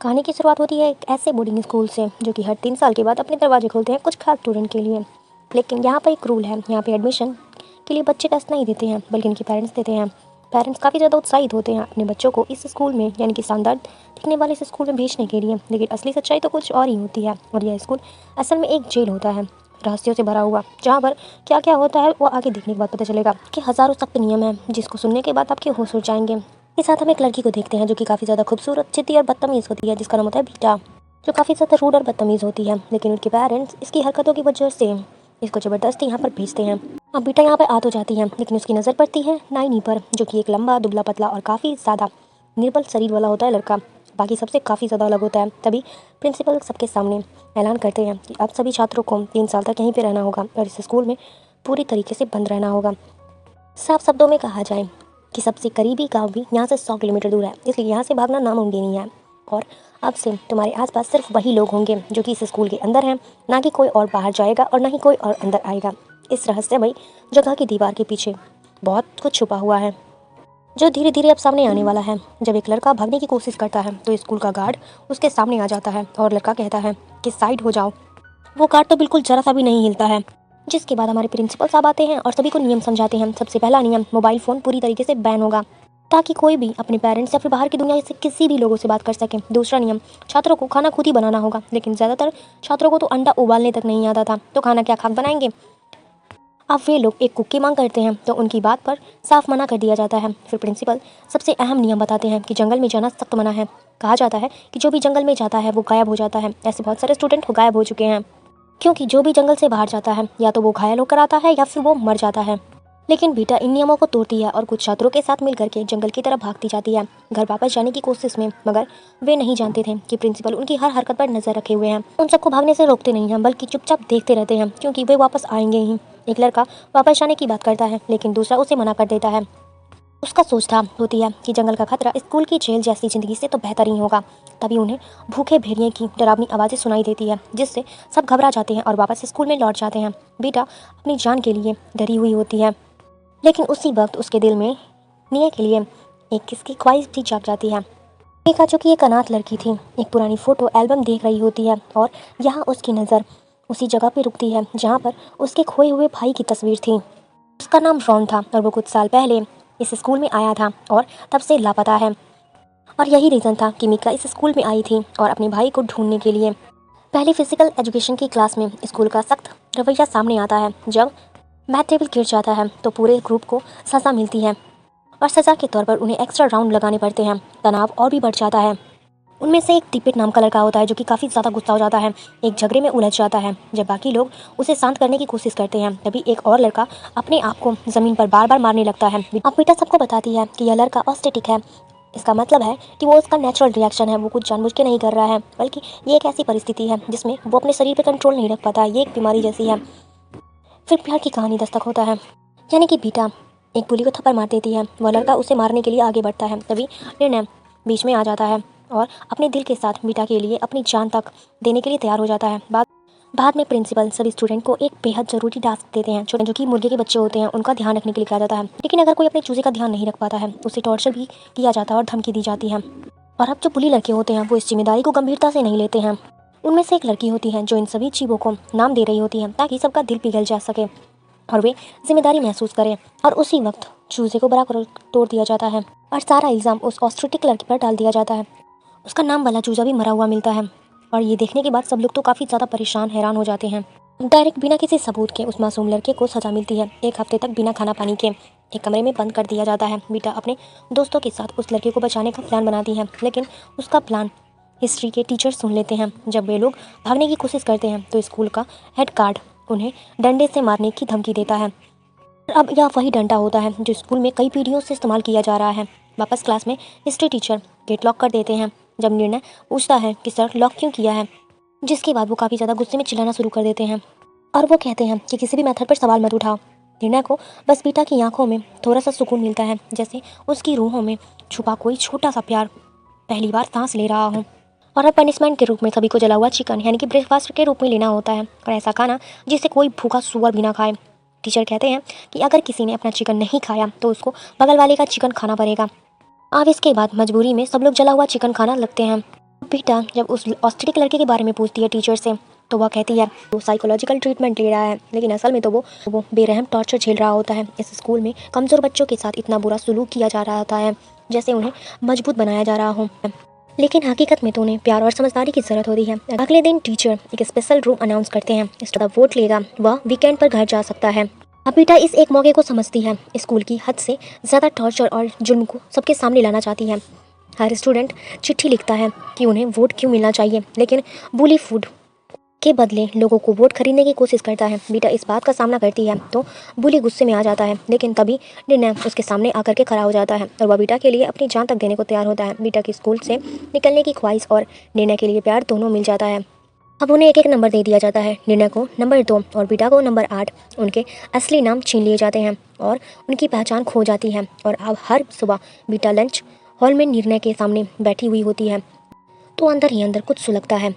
कहानी की शुरुआत होती है एक ऐसे बोर्डिंग स्कूल से जो कि हर 3 साल के बाद अपने दरवाजे खोलते हैं कुछ खास स्टूडेंट के लिए। लेकिन यहाँ पर एक रूल है, यहाँ पे एडमिशन के लिए बच्चे टेस्ट नहीं देते हैं बल्कि इनके पेरेंट्स देते हैं। पेरेंट्स काफ़ी ज़्यादा उत्साहित होते हैं अपने बच्चों को इस स्कूल में यानी कि शानदार दिखने वाले इस स्कूल में भेजने के लिए। लेकिन असली सच्चाई तो कुछ और ही होती है और यह स्कूल असल में एक जेल होता है, रहस्यों से भरा हुआ, जहाँ पर क्या क्या होता है वो आगे देखने के बाद पता चलेगा कि हज़ारों सख्त नियम हैं जिसको सुनने के बाद आपके होश उड़ जाएंगे। के साथ हम एक लड़की को देखते हैं जो कि काफ़ी ज़्यादा खूबसूरत, जिद्दी और बदतमीज़ होती है, जिसका नाम होता है बीटा, जो काफ़ी ज़्यादा रूड और बदतमीज़ होती है। लेकिन उनके पेरेंट्स इसकी हरकतों की वजह से इसको ज़बरदस्ती यहाँ पर भेजते हैं। अब बीटा यहाँ पर आ तो जाती है लेकिन उसकी नज़र पड़ती है नाइनी पर, जो कि एक लंबा दुबला पतला और काफ़ी ज़्यादा निर्बल शरीर वाला होता है लड़का, बाकी सबसे काफ़ी ज़्यादा अलग होता है। तभी प्रिंसिपल सबके सामने ऐलान करते हैं कि अब सभी छात्रों को 3 साल तक यहीं पर रहना होगा और इस स्कूल में पूरी तरीके से बंद रहना होगा। साफ शब्दों में कहा जाए कि सबसे करीबी गांव भी यहाँ से 100 किलोमीटर दूर है, इसलिए यहाँ से भागना नामुमकिन ही है। और अब से तुम्हारे आसपास सिर्फ वही लोग होंगे जो कि इस स्कूल के अंदर हैं, ना कि कोई और बाहर जाएगा और ना ही कोई और अंदर आएगा। इस रहस्यमयी जगह की दीवार के पीछे बहुत कुछ छुपा हुआ है जो धीरे धीरे अब सामने आने वाला है। जब एक लड़का भागने की कोशिश करता है तो स्कूल का गार्ड उसके सामने आ जाता है और लड़का कहता है कि साइड हो जाओ। वो गार्ड तो बिल्कुल जरा सा भी नहीं हिलता है, जिसके बाद हमारे प्रिंसिपल साहब आते हैं और सभी को नियम समझाते हैं। सबसे पहला नियम, मोबाइल फ़ोन पूरी तरीके से बैन होगा ताकि कोई भी अपने पेरेंट्स या फिर बाहर की दुनिया से किसी भी लोगों से बात कर सके। दूसरा नियम, छात्रों को खाना खुद ही बनाना होगा, लेकिन ज़्यादातर छात्रों को तो अंडा उबालने तक नहीं आता था, तो खाना क्या खाक बनाएंगे। अब वे लोग एक कुक की मांग करते हैं तो उनकी बात पर साफ मना कर दिया जाता है। फिर प्रिंसिपल सबसे अहम नियम बताते हैं कि जंगल में जाना सख्त मना है। कहा जाता है कि जो भी जंगल में जाता है वो गायब हो जाता है। ऐसे बहुत सारे स्टूडेंट गायब हो चुके हैं क्योंकि जो भी जंगल से बाहर जाता है या तो वो घायल होकर आता है या फिर वो मर जाता है। लेकिन बीटा इन नियमों को तोड़ती है और कुछ छात्रों के साथ मिलकर के जंगल की तरफ भागती जाती है घर वापस जाने की कोशिश में, मगर वे नहीं जानते थे कि प्रिंसिपल उनकी हर हरकत पर नजर रखे हुए हैं। उन सबको भागने से रोकते नहीं हैं बल्कि चुपचाप देखते रहते हैं क्योंकि वे वापस आएंगे ही। एक लड़का वापस जाने की बात करता है लेकिन दूसरा उसे मना कर देता है। उसका सोच था होती है कि जंगल का खतरा स्कूल की जेल जैसी ज़िंदगी से तो बेहतर ही होगा। तभी उन्हें भूखे भेड़िए की डरावनी आवाज़ें सुनाई देती है जिससे सब घबरा जाते हैं और वापस स्कूल में लौट जाते हैं। बेटा अपनी जान के लिए डरी हुई होती है, लेकिन उसी वक्त उसके दिल में निया के लिए एक किसकी ख्वाहिश भी जाग जाती है। देखा जो कि एक अनाथ लड़की थी, एक पुरानी फ़ोटो एल्बम देख रही होती है और यहाँ उसकी नज़र उसी जगह पर रुकती है जहाँ पर उसके खोए हुए भाई की तस्वीर थी। उसका नाम रॉन था और वो कुछ साल पहले इस स्कूल में आया था और तब से लापता है। और यही रीज़न था कि मीका इस स्कूल में आई थी और अपने भाई को ढूंढने के लिए। पहली फिजिकल एजुकेशन की क्लास में स्कूल का सख्त रवैया सामने आता है। जब मैथ टेबल गिर जाता है तो पूरे ग्रुप को सज़ा मिलती है और सज़ा के तौर पर उन्हें एक्स्ट्रा राउंड लगाने पड़ते हैं। तनाव और भी बढ़ जाता है। उनमें से एक तिब्बत नाम का लड़का होता है जो कि काफ़ी ज़्यादा गुस्सा हो जाता है, एक झगड़े में उलझ जाता है। जब बाकी लोग उसे शांत करने की कोशिश करते हैं तभी एक और लड़का अपने आप को ज़मीन पर बार बार मारने लगता है। अब बेटा सबको बताती है कि यह लड़का ऑस्टेटिक है। इसका मतलब है कि वो उसका नेचुरल रिएक्शन है, वो कुछ जानबूझ के नहीं कर रहा है, बल्कि ये एक ऐसी परिस्थिति है जिसमें वो अपने शरीर पर कंट्रोल नहीं रख पाता, ये एक बीमारी जैसी है। फिर प्यार की कहानी दस्तक होता है, यानी कि बीटा एक बुली को थप्पड़ मार देती है। वह लड़का उसे मारने के लिए आगे बढ़ता है, तभी निर्णय बीच में आ जाता है और अपने दिल के साथ बीटा के लिए अपनी जान तक देने के लिए तैयार हो जाता है। बाद में प्रिंसिपल सभी स्टूडेंट को एक बेहद ज़रूरी टास्क देते हैं जो कि मुर्गे के बच्चे होते हैं उनका ध्यान रखने के लिए कहा जाता है। लेकिन अगर कोई अपने चूजे का ध्यान नहीं रख पाता है उसे टॉर्चर भी किया जाता है और धमकी दी जाती है। और अब जो बुली लड़के होते हैं वो इस जिम्मेदारी को गंभीरता से नहीं लेते हैं। उनमें से एक लड़की होती है जो इन सभी जीवों को नाम दे रही होती है ताकि सबका दिल पिघल जा सके और वे जिम्मेदारी महसूस करें। और उसी वक्त चूजे को बराबर तोड़ दिया जाता है और सारा इल्ज़ाम उस ऑस्ट्रेटिक लड़की पर डाल दिया जाता है। उसका नाम वाला चूजा भी मरा हुआ मिलता है और ये देखने के बाद सब लोग तो काफ़ी ज़्यादा परेशान हैरान हो जाते हैं। डायरेक्ट बिना किसी सबूत के उस मासूम लड़के को सज़ा मिलती है। 1 हफ्ते तक बिना खाना पानी के एक कमरे में बंद कर दिया जाता है। बीटा अपने दोस्तों के साथ उस लड़के को बचाने का प्लान बनाती है, लेकिन उसका प्लान हिस्ट्री के टीचर सुन लेते हैं। जब वे लोग भागने की कोशिश करते हैं तो स्कूल का हेड गार्ड उन्हें डंडे से मारने की धमकी देता है। अब यह वही डंडा होता है जो स्कूल में कई पीढ़ियों से इस्तेमाल किया जा रहा है। वापस क्लास में हिस्ट्री टीचर गेट लॉक कर देते हैं। जब निर्णय पूछता है कि सर लॉक क्यों किया है, जिसके बाद वो काफ़ी ज़्यादा गुस्से में चिल्लाना शुरू कर देते हैं और वो कहते हैं कि किसी भी मेथड पर सवाल मत उठाओ। निर्णय को बस बीटा की आंखों में थोड़ा सा सुकून मिलता है, जैसे उसकी रूहों में छुपा कोई छोटा सा प्यार पहली बार सांस ले रहा हो। और अब पनिशमेंट के रूप में सभी को जला हुआ चिकन यानी कि ब्रेकफास्ट के रूप में लेना होता है और ऐसा खाना जिसे कोई भूखा सुअर भी ना खाए। टीचर कहते हैं कि अगर किसी ने अपना चिकन नहीं खाया तो उसको बगल वाले का चिकन खाना पड़ेगा। अब इसके बाद मजबूरी में सब लोग जला हुआ चिकन खाना लगते हैं। बेटा जब उस ऑस्ट्रिक लड़के के बारे में पूछती है टीचर से तो वह कहती है वो साइकोलॉजिकल ट्रीटमेंट ले रहा है, लेकिन असल में तो वो बेरहम टॉर्चर झेल रहा होता है। इस स्कूल में कमज़ोर बच्चों के साथ इतना बुरा सलूक किया जा रहा होता है जैसे उन्हें मजबूत बनाया जा रहा हो, लेकिन हकीकत में तो उन्हें प्यार और समझदारी की ज़रूरत होती है। अगले दिन टीचर एक स्पेशल रूम अनाउंस करते हैं, इस तरह वोट लेगा वह वीकेंड पर घर जा सकता है। अब बेटा इस एक मौके को समझती है, स्कूल की हद से ज़्यादा टॉर्चर और जुल्म को सबके सामने लाना चाहती है। हर स्टूडेंट चिट्ठी लिखता है कि उन्हें वोट क्यों मिलना चाहिए, लेकिन बुली फूड के बदले लोगों को वोट खरीदने की कोशिश करता है। बीटा इस बात का सामना करती है तो बुली गुस्से में आ जाता है, लेकिन तभी निर्णय उसके सामने आकर के खड़ा हो जाता है और वह बीटा के लिए अपनी जान तक देने को तैयार होता है। बीटा की स्कूल से निकलने की ख्वाहिश और निर्णय के लिए प्यार दोनों मिल जाता है। अब उन्हें एक एक नंबर दे दिया जाता है, निर्णय को नंबर 2 और बीटा को नंबर 8। उनके असली नाम छीन लिए जाते हैं और उनकी पहचान खो जाती है। और अब हर सुबह बीटा लंच हॉल में निर्णय के सामने बैठी हुई होती है तो अंदर ही अंदर कुछ सुलगता है।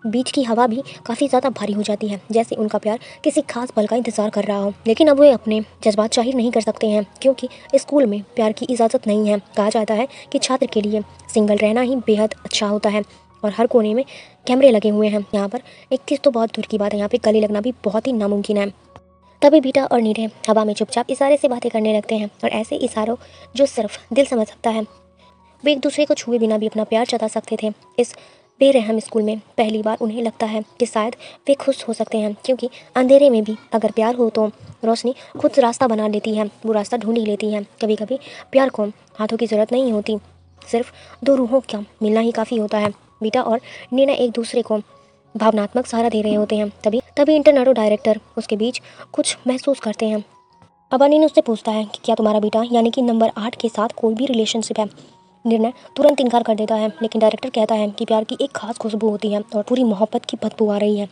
बीच की हवा भी काफ़ी ज़्यादा भारी हो जाती है, जैसे उनका प्यार किसी खास पल का इंतज़ार कर रहा हो, लेकिन अब वे अपने जज्बात जाहिर नहीं कर सकते हैं क्योंकि स्कूल में प्यार की इजाज़त नहीं है। कहा जाता है कि छात्र के लिए सिंगल रहना ही बेहद अच्छा होता है और हर कोने में कैमरे लगे हुए हैं। यहाँ पर एक चीज़ तो बहुत दूर की बात है, यहाँ पर गले लगना भी बहुत ही नामुमकिन है। तभी बीटा और नीरज हवा में चुपचाप इशारे से बातें करने लगते हैं और ऐसे इशारों जो सिर्फ दिल समझ सकता है। वे एक दूसरे को छुए बिना भी अपना प्यार जता सकते थे। इस बेरहम स्कूल में पहली बार उन्हें लगता है कि शायद वे खुश हो सकते हैं, क्योंकि अंधेरे में भी अगर प्यार हो तो रोशनी खुद रास्ता बना लेती है, वो रास्ता ढूंढ ही लेती है। कभी कभी प्यार को हाथों की ज़रूरत नहीं होती, सिर्फ दो रूहों का मिलना ही काफ़ी होता है। बीटा और नीना एक दूसरे को भावनात्मक सहारा दे रहे होते हैं। तभी तभी इंटरनेटो डायरेक्टर उसके बीच कुछ महसूस करते हैं। अब अनिल उससे पूछता है कि क्या तुम्हारा बेटा यानी कि नंबर 8 के साथ कोई भी रिलेशनशिप है। निर्णय तुरंत इनकार कर देता है, लेकिन डायरेक्टर कहता है कि प्यार की एक खास खुशबू होती है और पूरी मोहब्बत की बदबू आ रही है।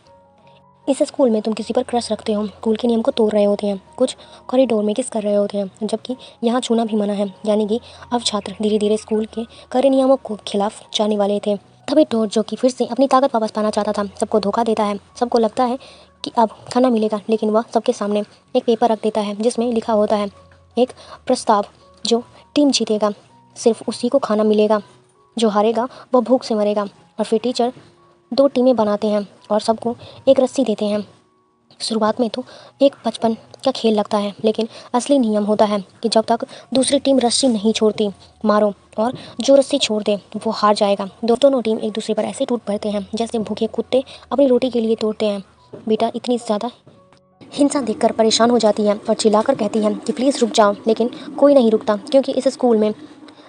इस स्कूल में तुम किसी पर क्रश रखते हो, स्कूल के नियम को तोड़ रहे होते हैं, कुछ कॉरिडोर में किस कर रहे होते हैं, जबकि यहाँ छूना भी मना है। यानी कि अब छात्र धीरे धीरे स्कूल के कड़े नियमों को खिलाफ जाने वाले थे। तभी टोर जो कि फिर से अपनी ताकत वापस पाना चाहता था, सबको धोखा देता है। सबको लगता है कि अब खाना मिलेगा, लेकिन वह सबके सामने एक पेपर रख देता है जिसमें लिखा होता है एक प्रस्ताव, जो टीम जीतेगा सिर्फ उसी को खाना मिलेगा, जो हारेगा वह भूख से मरेगा। और फिर टीचर 2 टीमें बनाते हैं और सबको एक रस्सी देते हैं। शुरुआत में तो एक बचपन का खेल लगता है, लेकिन असली नियम होता है कि जब तक दूसरी टीम रस्सी नहीं छोड़ती मारो, और जो रस्सी छोड़ दे वो हार जाएगा। दोनों टीम एक दूसरे पर ऐसे टूट पड़ते हैं जैसे भूखे कुत्ते अपनी रोटी के लिए तोड़ते हैं। बेटा इतनी ज़्यादा हिंसा देखकर परेशान हो जाती है और चिल्लाकर कहती है कि प्लीज़ रुक जाओ, लेकिन कोई नहीं रुकता क्योंकि इस स्कूल में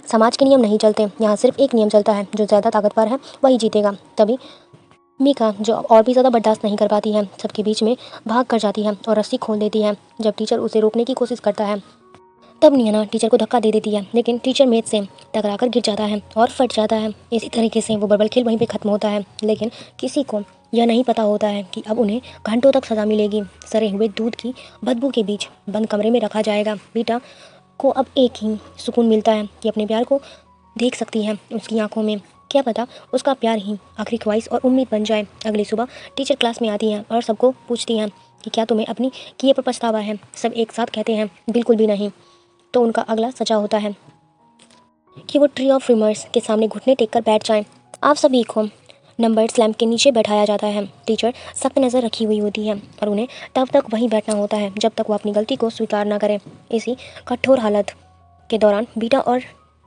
समाज के नियम नहीं चलते। यहाँ सिर्फ एक नियम चलता है, जो ज़्यादा ताकतवर है वही जीतेगा। तभी मीका, जो और भी ज़्यादा बर्दाश्त नहीं कर पाती है, सबके बीच में भाग कर जाती है और रस्सी खोल देती है। जब टीचर उसे रोकने की कोशिश करता है तब नियना टीचर को धक्का दे देती है, लेकिन टीचर मेज से टकराकर गिर जाता है और फट जाता है। इसी तरीके से वो बर्बल खेल वहीं पे ख़त्म होता है, लेकिन किसी को यह नहीं पता होता है कि अब उन्हें घंटों तक सज़ा मिलेगी। सड़े हुए दूध की बदबू के बीच बंद कमरे में रखा जाएगा। बीटा को अब एक ही सुकून मिलता है कि अपने प्यार को देख सकती है उसकी आंखों में। क्या पता उसका प्यार ही आखिरी ख्वाहिश और उम्मीद बन जाए। अगली सुबह टीचर क्लास में आती हैं और सबको पूछती हैं कि क्या तुम्हें अपनी किए पर पछतावा है। सब एक साथ कहते हैं बिल्कुल भी नहीं। तो उनका अगला सजा होता है कि वो ट्री ऑफ रिमर्स के सामने घुटने टेक कर बैठ जाएं। आप सभी को नंबर स्लैम्प के नीचे बैठाया जाता है। टीचर सख्त नज़र रखी हुई होती है और उन्हें तब तक वहीं बैठना होता है जब तक वो अपनी गलती को स्वीकार ना करें। इसी कठोर हालत के दौरान बीटा और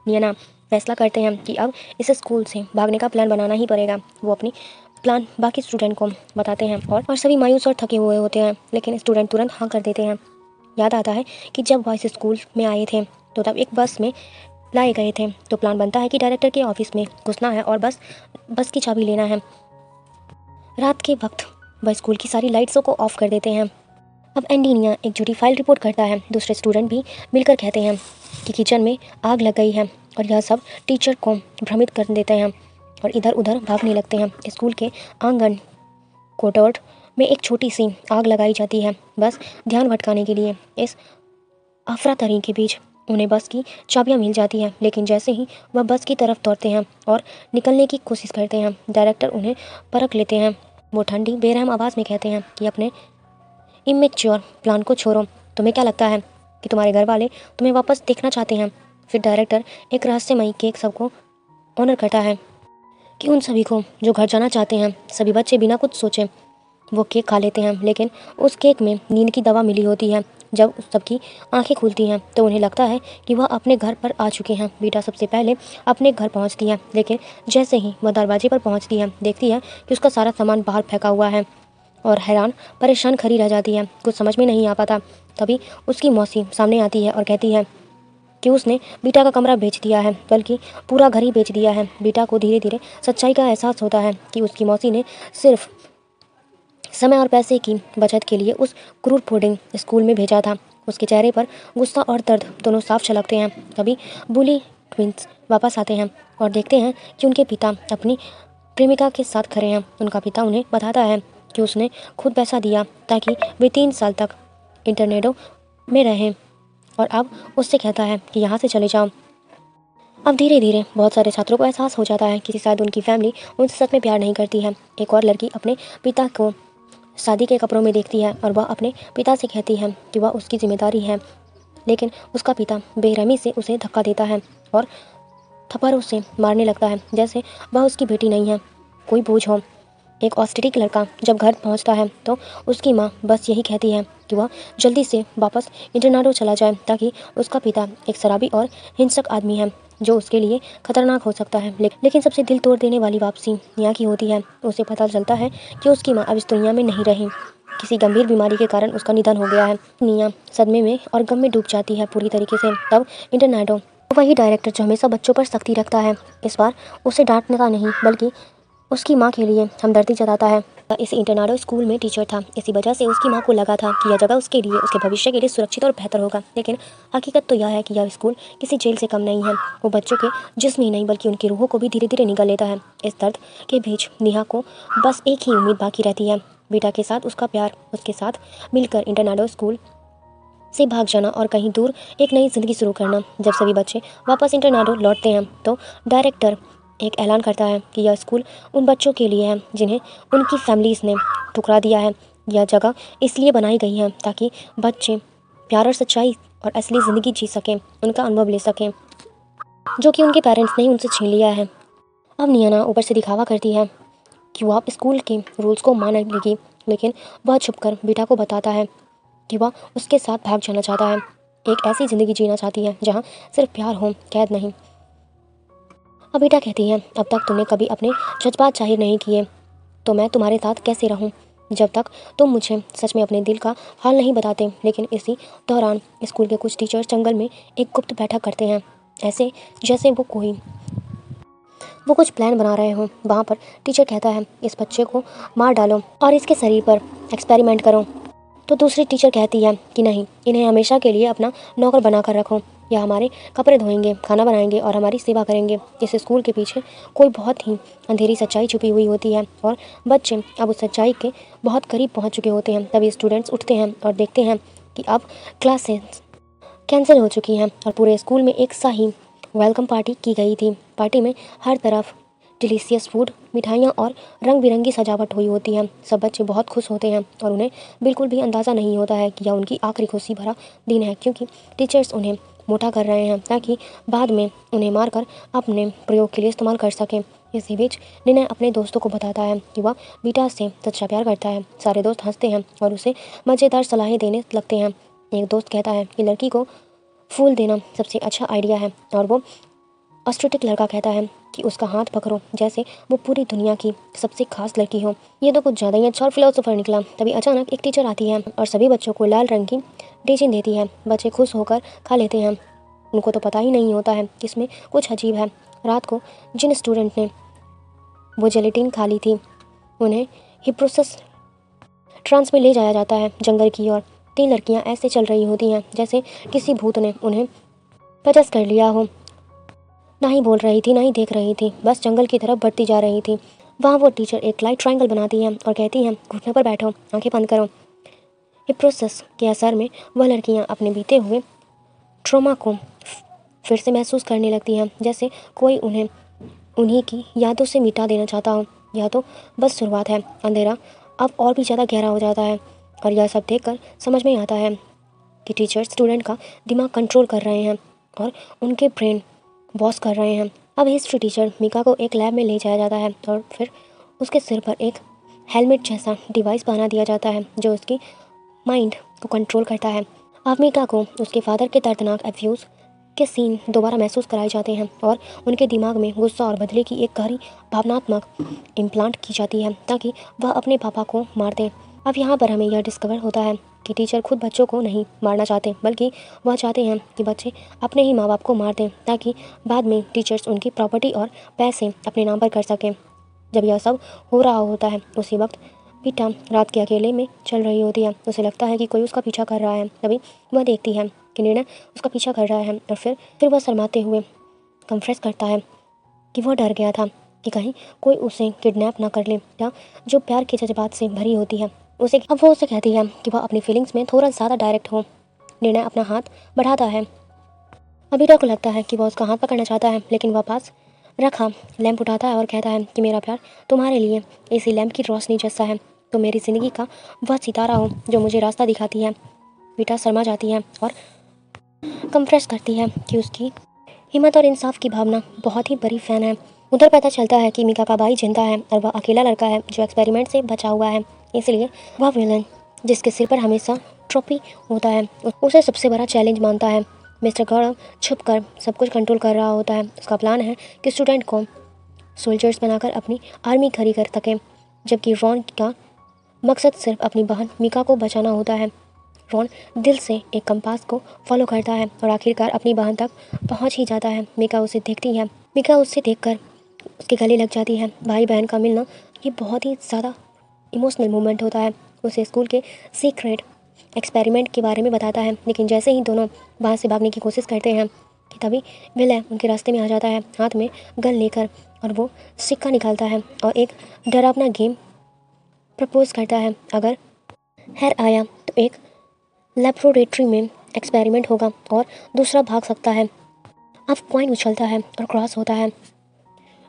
नियना फैसला करते हैं कि अब इस स्कूल से भागने का प्लान बनाना ही पड़ेगा। वो अपनी प्लान बाकी स्टूडेंट को बताते हैं और सभी मायूस और थके हुए होते हैं, लेकिन स्टूडेंट तुरंत हाँ कर देते हैं। याद आता है कि जब वह इस स्कूल में आए थे तो तब एक बस में लाए गए थे, तो प्लान बनता है कि डायरेक्टर के ऑफिस में घुसना है और बस की चाबी लेना है। रात के वक्त वह स्कूल की सारी लाइट्सों को ऑफ कर देते हैं। अब एंडीनिया एक झूठी फाइल रिपोर्ट करता है। दूसरे स्टूडेंट भी मिलकर कहते हैं कि किचन में आग लग गई है और यह सब टीचर को भ्रमित कर देते हैं और इधर उधर भागने लगते हैं। स्कूल के आंगन कोर्ट में एक छोटी सी आग लगाई जाती है, बस ध्यान भटकाने के लिए। इस अफरा तरी के बीच उन्हें बस की चाबियां मिल जाती हैं, लेकिन जैसे ही वह बस की तरफ दौड़ते हैं और निकलने की कोशिश करते हैं, डायरेक्टर उन्हें परख लेते हैं। वो ठंडी बेरहम आवाज़ में कहते हैं कि अपने इमेच्योर प्लान को छोड़ो, तुम्हें क्या लगता है कि तुम्हारे घर वाले तुम्हें वापस देखना चाहते हैं। फिर डायरेक्टर एक रहस्यमयी केक सबको ऑनर करता है। कि उन सभी को जो घर जाना चाहते हैं, सभी बच्चे बिना कुछ सोचे वो केक खा लेते हैं। लेकिन उस केक में नींद की दवा मिली होती है। जब उस सबकी आंखें खुलती हैं तो उन्हें लगता है कि वह अपने घर पर आ चुके हैं। बीटा सबसे पहले अपने घर पहुंचती है, लेकिन जैसे ही वह दरवाजे पर पहुंचती है, देखती है कि उसका सारा सामान बाहर फेंका हुआ है और हैरान परेशान खड़ी रह जाती है। कुछ समझ में नहीं आ पाता। तभी उसकी मौसी सामने आती है और कहती है कि उसने बीटा का कमरा बेच दिया है, बल्कि पूरा घर ही बेच दिया है। बीटा को धीरे धीरे सच्चाई का एहसास होता है कि उसकी मौसी ने सिर्फ समय और पैसे की बचत के लिए उस क्रूर बोर्डिंग स्कूल में भेजा था। उसके चेहरे पर गुस्सा और दर्द दोनों साफ झलकते हैं। तभी बुली ट्विंस वापस आते हैं और देखते हैं कि उनके पिता अपनी प्रेमिका के साथ खड़े हैं। उनका पिता उन्हें बताता है कि उसने खुद पैसा दिया ताकि वे 3 साल तक इंटरनेटो में रहें और अब उससे कहता है कि यहाँ से चले जाओ। अब धीरे धीरे बहुत सारे छात्रों को एहसास हो जाता है कि शायद उनकी फैमिली उनसे सच में प्यार नहीं करती है। एक और लड़की अपने पिता को शादी के कपड़ों में देखती है और वह अपने पिता से कहती है कि वह उसकी जिम्मेदारी है, लेकिन उसका पिता बेरहमी से उसे धक्का देता है और थप्पड़ों से मारने लगता है, जैसे वह उसकी बेटी नहीं है, कोई बोझ हो। एक ऑस्ट्रेलिक लड़का जब घर पहुंचता है तो उसकी माँ बस यही कहती है कि वह जल्दी से वापस इंटरनाडो चला जाए, ताकि उसका पिता एक शराबी और हिंसक आदमी है जो उसके लिए खतरनाक हो सकता है। लेकिन सबसे दिल तोड़ देने वाली वापसी यहाँ की होती है। उसे पता चलता है कि उसकी माँ अब इस दुनिया में नहीं रही। किसी गंभीर बीमारी के कारण उसका निधन हो गया है। निया सदमे में और गम में डूब जाती है पूरी तरीके से। तब इंटरनाडो वही डायरेक्टर जो हमेशा बच्चों पर सख्ती रखता है, इस बार उसे डांटता नहीं बल्कि उसकी माँ के लिए हमदर्दी जताता है। इस इंटरनाडो स्कूल में टीचर था, इसी वजह से उसकी माँ को लगा था कि यह जगह उसके लिए, उसके भविष्य के लिए सुरक्षित और बेहतर होगा। लेकिन हकीकत तो यह है कि यह स्कूल किसी जेल से कम नहीं है। वो बच्चों के जिस्म ही नहीं बल्कि उनकी रूहों को भी धीरे धीरे निगल लेता है। इस दर्द के बीच नेहा को बस एक ही उम्मीद बाकी रहती है, बेटा के साथ उसका प्यार, उसके साथ मिलकर इंटरनाडो स्कूल से भाग जाना और कहीं दूर एक नई ज़िंदगी शुरू करना। जब सभी बच्चे वापस इंटरनाडो लौटते हैं तो डायरेक्टर एक ऐलान करता है कि यह स्कूल उन बच्चों के लिए है जिन्हें उनकी फैमिलीज़ ने ठुकरा दिया है। यह जगह इसलिए बनाई गई है ताकि बच्चे प्यार और सच्चाई और असली ज़िंदगी जी सकें, उनका अनुभव ले सकें जो कि उनके पेरेंट्स ने उनसे छीन लिया है। अब नियाना ऊपर से दिखावा करती है कि वो अब स्कूल के रूल्स को मान लेगी, लेकिन वह छुपकर बेटा को बताता है कि वह उसके साथ भाग जाना चाहता है, एक ऐसी ज़िंदगी जीना चाहती है जहाँ सिर्फ प्यार हो, कैद नहीं। अब बेटा कहती है, अब तक तुमने कभी अपने जज्बात जाहिर नहीं किए, तो मैं तुम्हारे साथ कैसे रहूं जब तक तुम मुझे सच में अपने दिल का हाल नहीं बताते। लेकिन इसी दौरान स्कूल के कुछ टीचर्स जंगल में एक गुप्त बैठक करते हैं, ऐसे जैसे वो कुछ प्लान बना रहे हों। वहाँ पर टीचर कहता है, इस बच्चे को मार डालो और इसके शरीर पर एक्सपेरिमेंट करो। तो दूसरी टीचर कहती है कि नहीं, इन्हें हमेशा के लिए अपना नौकर बनाकर रखो। यह हमारे कपड़े धोएंगे, खाना बनाएंगे और हमारी सेवा करेंगे। इस स्कूल के पीछे कोई बहुत ही अंधेरी सच्चाई छुपी हुई होती है और बच्चे अब उस सच्चाई के बहुत करीब पहुंच चुके होते हैं। तभी स्टूडेंट्स उठते हैं और देखते हैं कि अब क्लासेस कैंसिल हो चुकी हैं और पूरे स्कूल में एक शाही वेलकम पार्टी की गई थी। पार्टी में हर तरफ डिलीशियस फूड, मिठाइयाँ और रंग बिरंगी सजावट हुई होती है। सब बच्चे बहुत खुश होते हैं और उन्हें बिल्कुल भी अंदाज़ा नहीं होता है कि यह उनकी आखिरी खुशी भरा दिन है, क्योंकि टीचर्स उन्हें मोटा कर रहे हैं ताकि बाद में उन्हें मारकर अपने प्रयोग के लिए इस्तेमाल कर सकें। इसी बीच निनय अपने दोस्तों को बताता है कि वह बीटा से सच्चा प्यार करता है। सारे दोस्त हंसते हैं और उसे मज़ेदार सलाहें देने लगते हैं। एक दोस्त कहता है कि लड़की को फूल देना सबसे अच्छा आइडिया है और वो ऑस्ट्रेटिक लड़का कहता है कि उसका हाथ पकड़ो जैसे वो पूरी दुनिया की सबसे खास लड़की हो। ये तो कुछ ज़्यादा ही अच्छा और फिलोसोफर निकला। तभी अचानक एक टीचर आती है और सभी बच्चों को लाल रंग की डिशें देती है। बच्चे खुश होकर खा लेते हैं। उनको तो पता ही नहीं होता है कि इसमें कुछ अजीब है। रात को जिन स्टूडेंट ने वो जेलेटिन खा ली थी उन्हें हिप्नोसिस ट्रांस में ले जाया जाता है जंगल की ओर। 3 लड़कियां ऐसे चल रही होती हैं जैसे किसी भूत ने उन्हें पचस कर लिया हो। ना ही बोल रही थी, ना ही देख रही थी, बस जंगल की तरफ बढ़ती जा रही थी। वहाँ वो टीचर एक लाइट ट्रायंगल बनाती है और कहती है, घुटने पर बैठो, आंखें बंद करो। हिप्नोसिस के असर में वह लड़कियाँ अपने बीते हुए ट्रॉमा को फिर से महसूस करने लगती हैं, जैसे कोई उन्हें उन्हीं की यादों से मिटा देना चाहता हो। यह तो बस शुरुआत है। अंधेरा अब और भी ज़्यादा गहरा हो जाता है और यह सब देखकर समझ में आता है कि टीचर स्टूडेंट का दिमाग कंट्रोल कर रहे हैं और उनके ब्रेन बॉस कर रहे हैं। अब हिस्ट्री टीचर मीका को एक लैब में ले जाया जाता है और फिर उसके सिर पर एक हेलमेट जैसा डिवाइस पहना दिया जाता है जो उसकी माइंड को कंट्रोल करता है। अब मीका को उसके फादर के दर्दनाक अब्यूज़ के सीन दोबारा महसूस कराए जाते हैं और उनके दिमाग में गुस्सा और बदले की एक गहरी भावनात्मक इम्प्लांट की जाती है ताकि वह अपने पापा को मार दे। अब यहाँ पर हमें यह डिस्कवर होता है कि टीचर खुद बच्चों को नहीं मारना चाहते, बल्कि वह चाहते हैं कि बच्चे अपने ही माँ बाप को मार दें ताकि बाद में टीचर्स उनकी प्रॉपर्टी और पैसे अपने नाम पर कर सकें। जब यह सब हो रहा होता है उसी वक्त पीटा रात के अकेले में चल रही होती है। उसे लगता है कि कोई उसका पीछा कर रहा है। तभी वह देखती है कि निर्णय उसका पीछा कर रहा है और फिर वह शर्माते हुए कन्फेस करता है कि वह डर गया था कि कहीं कोई उसे किडनैप ना कर ले, या जो प्यार के जज्बात से भरी होती है अब वो उसे कहती है कि वह अपनी फीलिंग्स में थोड़ा ज़्यादा डायरेक्ट हो। निर्णय अपना हाथ बढ़ाता है। अबीटा को लगता है कि वह उसका हाथ पकड़ना चाहता है, लेकिन वह पास रखा लैंप उठाता है और कहता है कि मेरा प्यार तुम्हारे लिए इसी लैंप की रोशनी जैसा है। तो मेरी ज़िंदगी का वह सितारा हो जो मुझे रास्ता दिखाती है। बीटा शर्मा जाती है और कंफ्रेस करती है कि उसकी हिम्मत और इंसाफ की भावना बहुत ही बड़ी फ़ैन है। उधर पता चलता है कि मीका का भाई जिंदा है और वह अकेला लड़का है जो एक्सपेरिमेंट से बचा हुआ है, इसलिए वह विलन जिसके सिर पर हमेशा ट्रॉफी होता है उसे सबसे बड़ा चैलेंज मानता है। मिस्टर गौरव छुप कर सब कुछ कंट्रोल कर रहा होता है। उसका प्लान है कि स्टूडेंट को सोल्जर्स बनाकर अपनी आर्मी खड़ी कर सके, जबकि रॉन का मकसद सिर्फ अपनी बहन मीका को बचाना होता है। रॉन दिल से एक कंपास को फॉलो करता है और आखिरकार अपनी बहन तक पहुंच ही जाता है। मीका उसे देखती है। मीका उसे देखकर उसके गले लग जाती है। भाई बहन का मिलना ये बहुत ही ज़्यादा इमोशनल मोमेंट होता है। उसे स्कूल के सीक्रेट एक्सपेरिमेंट के बारे में बताता है, लेकिन जैसे ही दोनों वहाँ से भागने की कोशिश करते हैं कि तभी विलय उनके रास्ते में आ जाता है हाथ में गन लेकर, और वो सिक्का निकालता है और एक डरावना गेम प्रपोज करता है। अगर हैर आया तो एक लेबोरेटरी में एक्सपेरिमेंट होगा और दूसरा भाग सकता है। अब कॉइन उछलता है और क्रॉस होता है।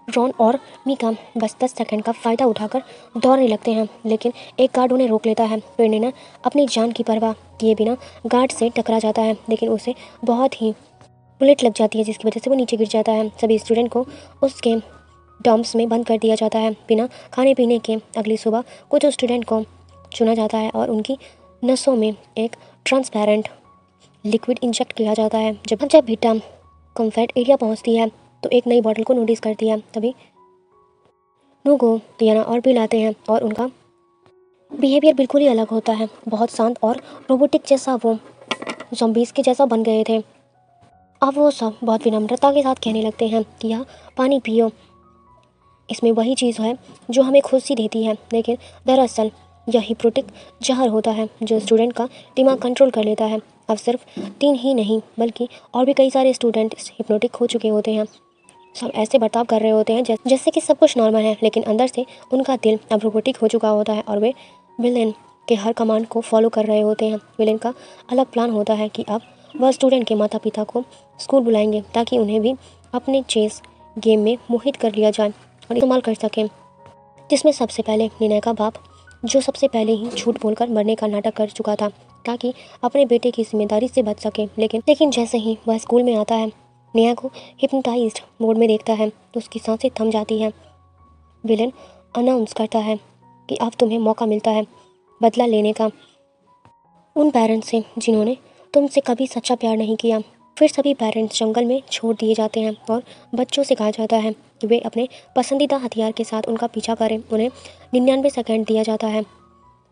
रॉन और मीका बस 10 सेकंड का फ़ायदा उठाकर दौड़ने लगते हैं, लेकिन एक गार्ड उन्हें रोक लेता है। फिर निर्णय अपनी जान की परवाह किए बिना गार्ड से टकरा जाता है, लेकिन उसे बहुत ही बुलेट लग जाती है जिसकी वजह से वो नीचे गिर जाता है। सभी स्टूडेंट को उसके डॉम्स में बंद कर दिया जाता है बिना खाने पीने के। अगली सुबह कुछ स्टूडेंट को चुना जाता है और उनकी नसों में एक ट्रांसपेरेंट लिक्विड इंजेक्ट किया जाता है। जब बीटा कम्फर्ट एरिया पहुंचती है तो एक नई बॉटल को नोटिस करती है। तभी नूगो टियाना और बिल आते हैं और उनका बिहेवियर बिल्कुल ही अलग होता है। बहुत शांत और रोबोटिक जैसा वो ज़ॉम्बीज़ के जैसा बन गए थे। अब वो सब बहुत विनम्रता के साथ कहने लगते हैं कि यह पानी पियो, इसमें वही चीज़ है जो हमें खुशी देती है। लेकिन दरअसल यह हिप्नोटिक जहर होता है जो स्टूडेंट का दिमाग कंट्रोल कर लेता है। अब सिर्फ 3 ही नहीं बल्कि और भी कई सारे स्टूडेंट हिप्नोटिक हो चुके होते हैं। सब ऐसे बर्ताव कर रहे होते हैं जैसे कि सब कुछ नॉर्मल है, लेकिन अंदर से उनका दिल अब रोबोटिक हो चुका होता है और वे विलेन के हर कमांड को फॉलो कर रहे होते हैं। विलेन का अलग प्लान होता है कि अब वह स्टूडेंट के माता पिता को स्कूल बुलाएंगे ताकि उन्हें भी अपने चेस गेम में मोहित कर लिया जाए और इस्तेमाल कर सकें, जिसमें सबसे पहले निनय का बाप जो सबसे पहले ही झूठ बोलकर मरने का नाटक कर चुका था ताकि अपने बेटे की जिम्मेदारी से बच सके। लेकिन जैसे ही वह स्कूल में आता है, नेहा को हिप्नोटाइज्ड मोड में देखता है तो उसकी सांसें थम जाती हैं। विलन अनाउंस करता है कि अब तुम्हें मौका मिलता है बदला लेने का उन पेरेंट्स से जिन्होंने तुमसे कभी सच्चा प्यार नहीं किया। फिर सभी पेरेंट्स जंगल में छोड़ दिए जाते हैं और बच्चों से कहा जाता है कि वे अपने पसंदीदा हथियार के साथ उनका पीछा करें। उन्हें 99 सेकंड दिया जाता है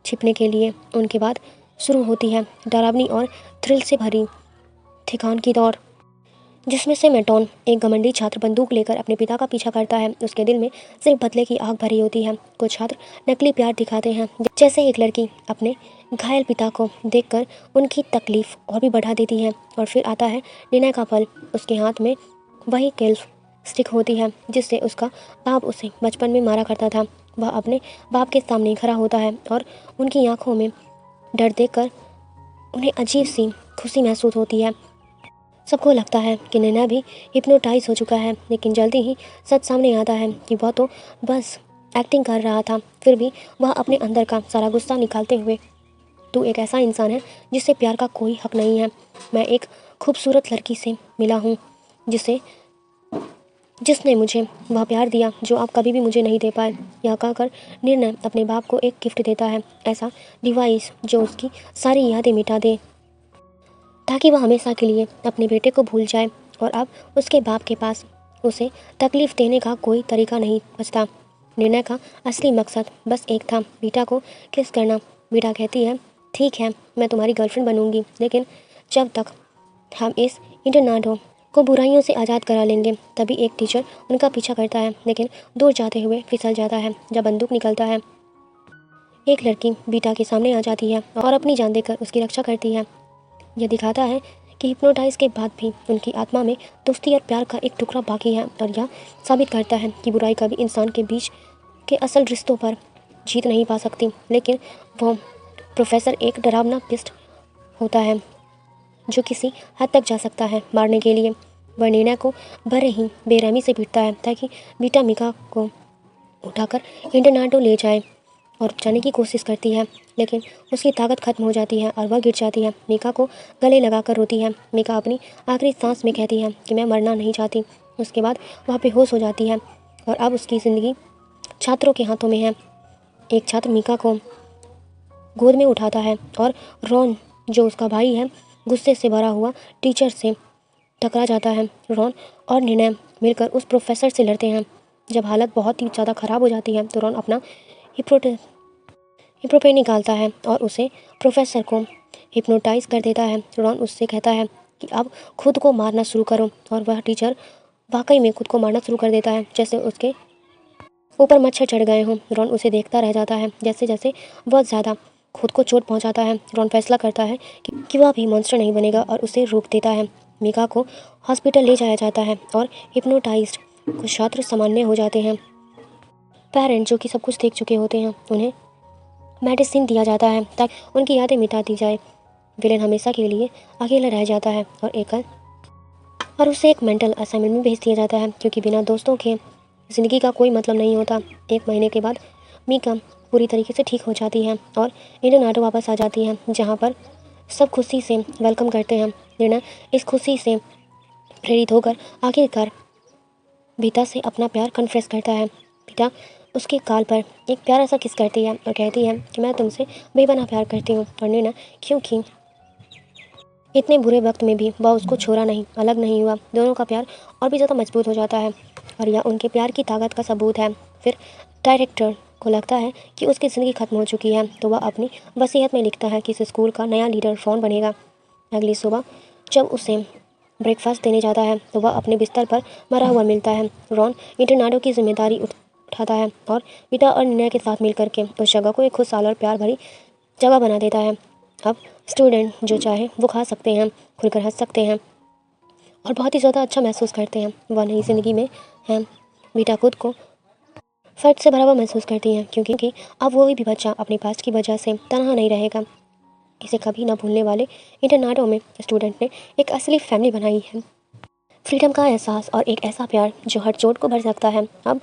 छिपने के लिए। उनके बाद शुरू होती है डरावनी और थ्रिल से भरी ठिकान की दौड़, जिसमें से मेटोन एक घमंडी छात्र बंदूक लेकर अपने पिता का पीछा करता है। उसके दिल में सिर्फ बदले की आग भरी होती है। कुछ छात्र नकली प्यार दिखाते हैं, जैसे एक लड़की अपने घायल पिता को देखकर उनकी तकलीफ और भी बढ़ा देती है। और फिर आता है निर्णय का पल। उसके हाथ में वही किल्फ स्टिक होती है जिससे उसका बाप उसे बचपन में मारा करता था। वह अपने बाप के सामने खड़ा होता है और उनकी आंखों में डर देखकर उन्हें अजीब सी खुशी महसूस होती है। सबको लगता है कि नैना भी हिप्नोटाइज हो चुका है, लेकिन जल्दी ही सच सामने आता है कि वह तो बस एक्टिंग कर रहा था। फिर भी वह अपने अंदर का सारा गुस्सा निकालते हुए, तू एक ऐसा इंसान है जिससे प्यार का कोई हक नहीं है। मैं एक खूबसूरत लड़की से मिला हूँ जिसे जिसने मुझे वह प्यार दिया जो आप कभी भी मुझे नहीं दे पाए। यह कहकर निर्णय अपने बाप को एक गिफ्ट देता है, ऐसा डिवाइस जो उसकी सारी यादें मिटा दे, ताकि वह हमेशा के लिए अपने बेटे को भूल जाए। और अब उसके बाप के पास उसे तकलीफ़ देने का कोई तरीका नहीं बचता। निर्णय का असली मकसद बस एक था, बीटा को किस करना। बीटा कहती है, ठीक है, मैं तुम्हारी गर्लफ्रेंड बनूंगी, लेकिन जब तक हम इस इंटरनाडो को बुराइयों से आज़ाद करा लेंगे। तभी एक टीचर उनका पीछा करता है, लेकिन दूर जाते हुए फिसल जाता है। जब बंदूक निकलता है, एक लड़की बीटा के सामने आ जाती है और अपनी जान देकर उसकी रक्षा करती है। यह दिखाता है कि हिप्नोटाइज के बाद भी उनकी आत्मा में दोस्ती और प्यार का एक टुकड़ा बाकी है, और यह साबित करता है कि बुराई कभी इंसान के बीच के असल रिश्तों पर जीत नहीं पा सकती। लेकिन वो प्रोफेसर एक डरावना पिस्ट होता है जो किसी हद तक जा सकता है मारने के लिए। वह निर्णय को बड़े ही बेरहमी से पीटता है ताकि बीटा मीका को उठाकर इंटरनाडो ले जाए, और जाने की कोशिश करती है, लेकिन उसकी ताकत खत्म हो जाती है और वह गिर जाती है। मीका को गले लगाकर रोती है। मीका अपनी आखिरी सांस में कहती है कि मैं मरना नहीं चाहती। उसके बाद वह बेहोश हो जाती है और अब उसकी ज़िंदगी छात्रों के हाथों में है। एक छात्र मीका को गोद में उठाता है और रॉन, जो उसका भाई है, गुस्से से भरा हुआ टीचर से टकरा जाता है। रॉन और निर्णय मिलकर उस प्रोफेसर से लड़ते हैं। जब हालत बहुत ही ज़्यादा ख़राब हो जाती है तो रॉन अपना हिप्रोपे निकालता है और उसे प्रोफेसर को हिप्नोटाइज कर देता है। रॉन उससे कहता है कि अब खुद को मारना शुरू करो, और वह टीचर वाकई में खुद को मारना शुरू कर देता है, जैसे उसके ऊपर मच्छर चढ़ गए हों। रॉन उसे देखता रह जाता है। जैसे जैसे बहुत ज़्यादा खुद को चोट पहुंचाता है, रॉन फैसला करता है कि वह भी मॉन्स्टर नहीं बनेगा और उसे रोक देता है। मीका को हॉस्पिटल ले जाया जाता है और हिप्नोटाइज्ड कुछ छात्र सामान्य हो जाते हैं। पेरेंट जो कि सब कुछ देख चुके होते हैं, उन्हें मेडिसिन दिया जाता है ताकि उनकी यादें मिटा दी जाए। विलेन हमेशा के लिए अकेला रह जाता है और उसे एक मेंटल असाइनमेंट में भेज दिया जाता है, क्योंकि बिना दोस्तों के ज़िंदगी का कोई मतलब नहीं होता। 1 महीने के बाद मीका पूरी तरीके से ठीक हो जाती है और इंटरनाडो वापस आ जाती है, जहाँ पर सब खुशी से वेलकम करते हैं। निर्णय इस खुशी से प्रेरित होकर आखिरकार बीटा से अपना प्यार कन्फेस करता है। बीटा उसके गाल पर एक प्यारा सा किस करती है और कहती है कि मैं तुमसे बेपनाह प्यार करती हूँ। और निर्णय, क्योंकि इतने बुरे वक्त में भी वह उसको छोड़ा नहीं, अलग नहीं हुआ। दोनों का प्यार और भी ज़्यादा मजबूत हो जाता है और यह उनके प्यार की ताकत का सबूत है। फिर डायरेक्टर को लगता है कि उसकी ज़िंदगी खत्म हो चुकी है, तो वह अपनी वसीयत में लिखता है कि इस स्कूल का नया लीडर रॉन बनेगा। अगली सुबह जब उसे ब्रेकफास्ट देने जाता है तो वह अपने बिस्तर पर मरा हुआ मिलता है। रॉन इंटरनाडो की जिम्मेदारी उठाता है और बीटा और निर्णय के साथ मिलकर के उस जगह को एक खुशहाल और प्यार भरी जगह बना देता है। अब स्टूडेंट जो चाहे वो खा सकते हैं, खुलकर हंस सकते हैं और बहुत ही ज़्यादा अच्छा महसूस करते हैं। वह नई ज़िंदगी में हैं। बीटा खुद को फर्ज से भरा हुआ महसूस करती हैं, क्योंकि अब वो भी बच्चा अपने पास्ट की वजह से तनहा नहीं रहेगा। इसे कभी ना भूलने वाले इंटरनाडो में स्टूडेंट ने एक असली फैमिली बनाई है। फ्रीडम का एहसास और एक ऐसा प्यार जो हर चोट को भर सकता है। अब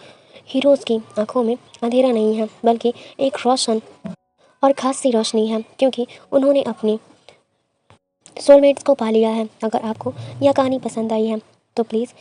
हीरोज़ की आंखों में अंधेरा नहीं है, बल्कि एक रोशन और खास सी रोशनी है, क्योंकि उन्होंने अपनी सोलमेट्स को पा लिया है। अगर आपको यह कहानी पसंद आई है तो प्लीज़